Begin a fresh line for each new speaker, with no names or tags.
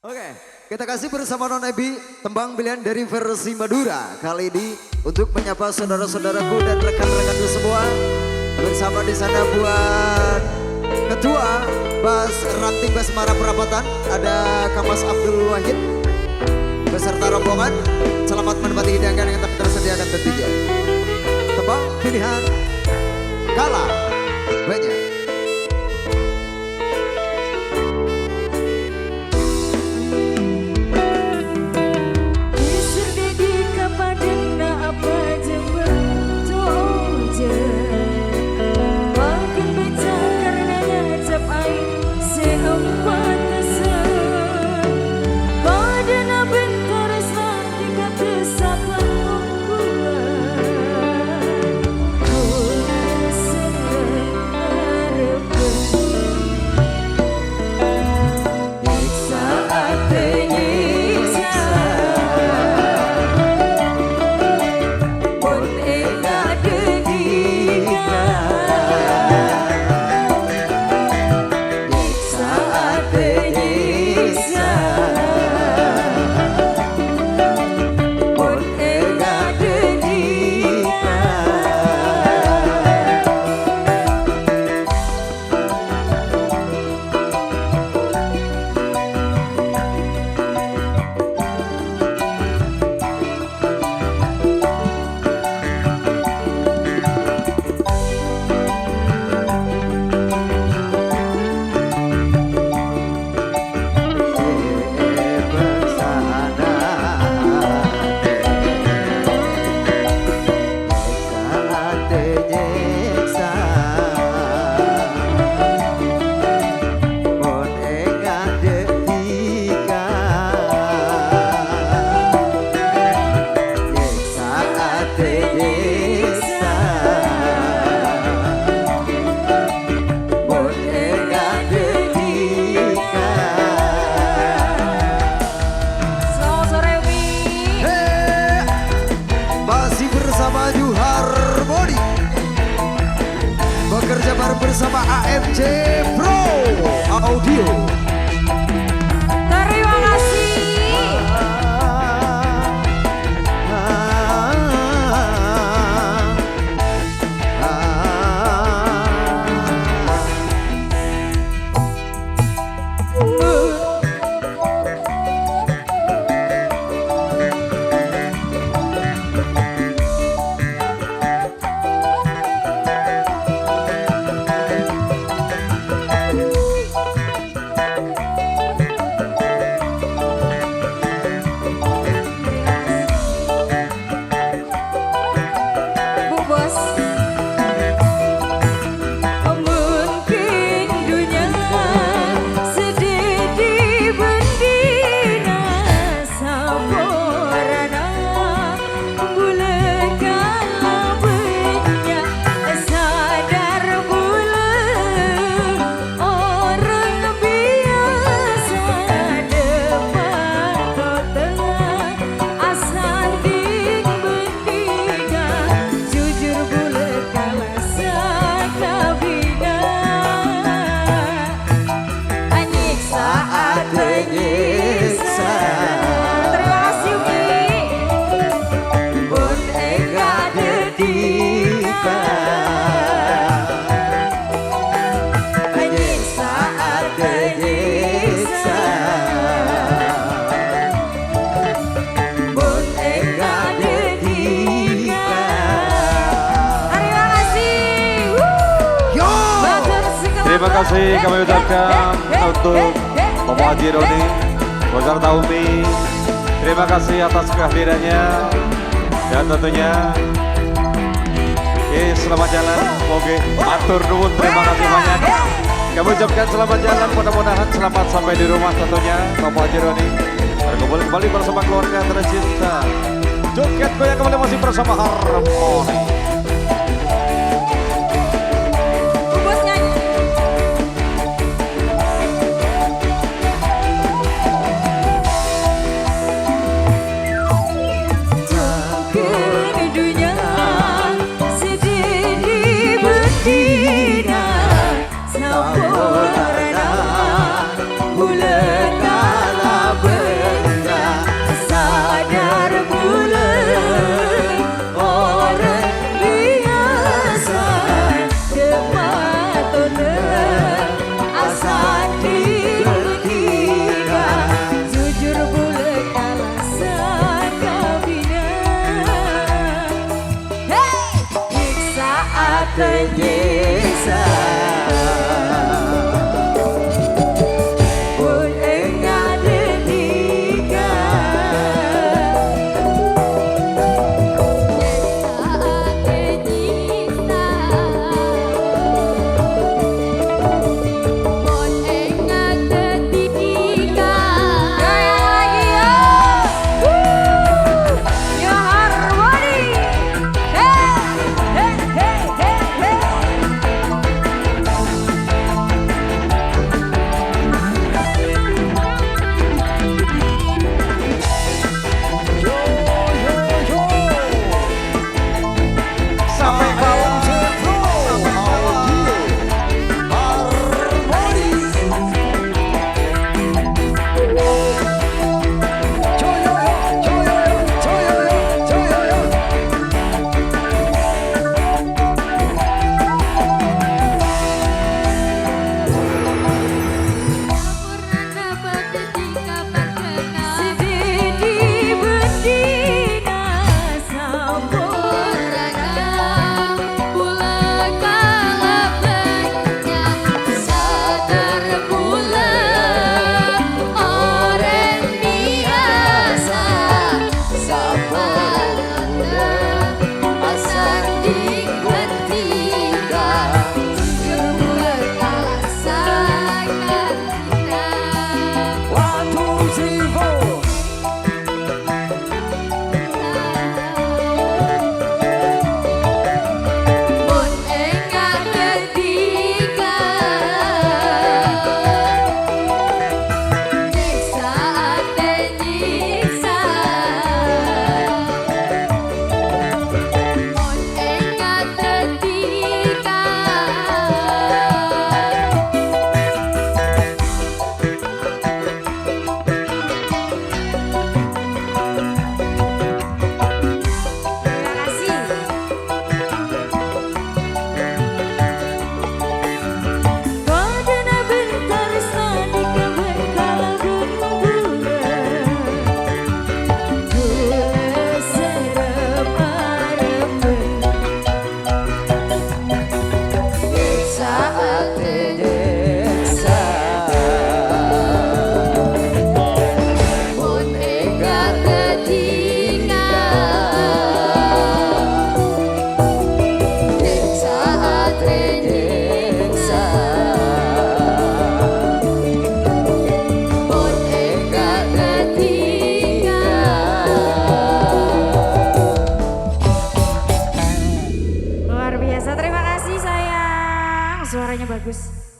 Oke, kita kasih bersama Non Ebi tembang pilihan dari versi Madura kali ini untuk menyapa saudara-saudaraku dan rekan-rekanku semua. Bersama di sana buat Ketua Bas Ranting Basmara Perapatan ada Kamas Abdul Wahid beserta rombongan. Selamat menikmati hidangan yang telah tersediakan tentunya. Tembang pilihan Kala Banyak. Bekerja bareng bersama AMJ Pro Audio.
Terima kasih.
Terima kasih kami ucapkan untuk Bapak Haji Roni, beserta Umi. Terima kasih atas kehadirannya dan tentunya selamat jalan. Oke, atur nuwun, terima kasih banyak. Kami ucapkan selamat jalan, mudah-mudahan selamat sampai di rumah tentunya Bapak Haji Roni. Berkumpul kembali bersama keluarga tercinta. Joget goyang kembali masih bersama Harmoni.
Bulan kala suaranya bagus.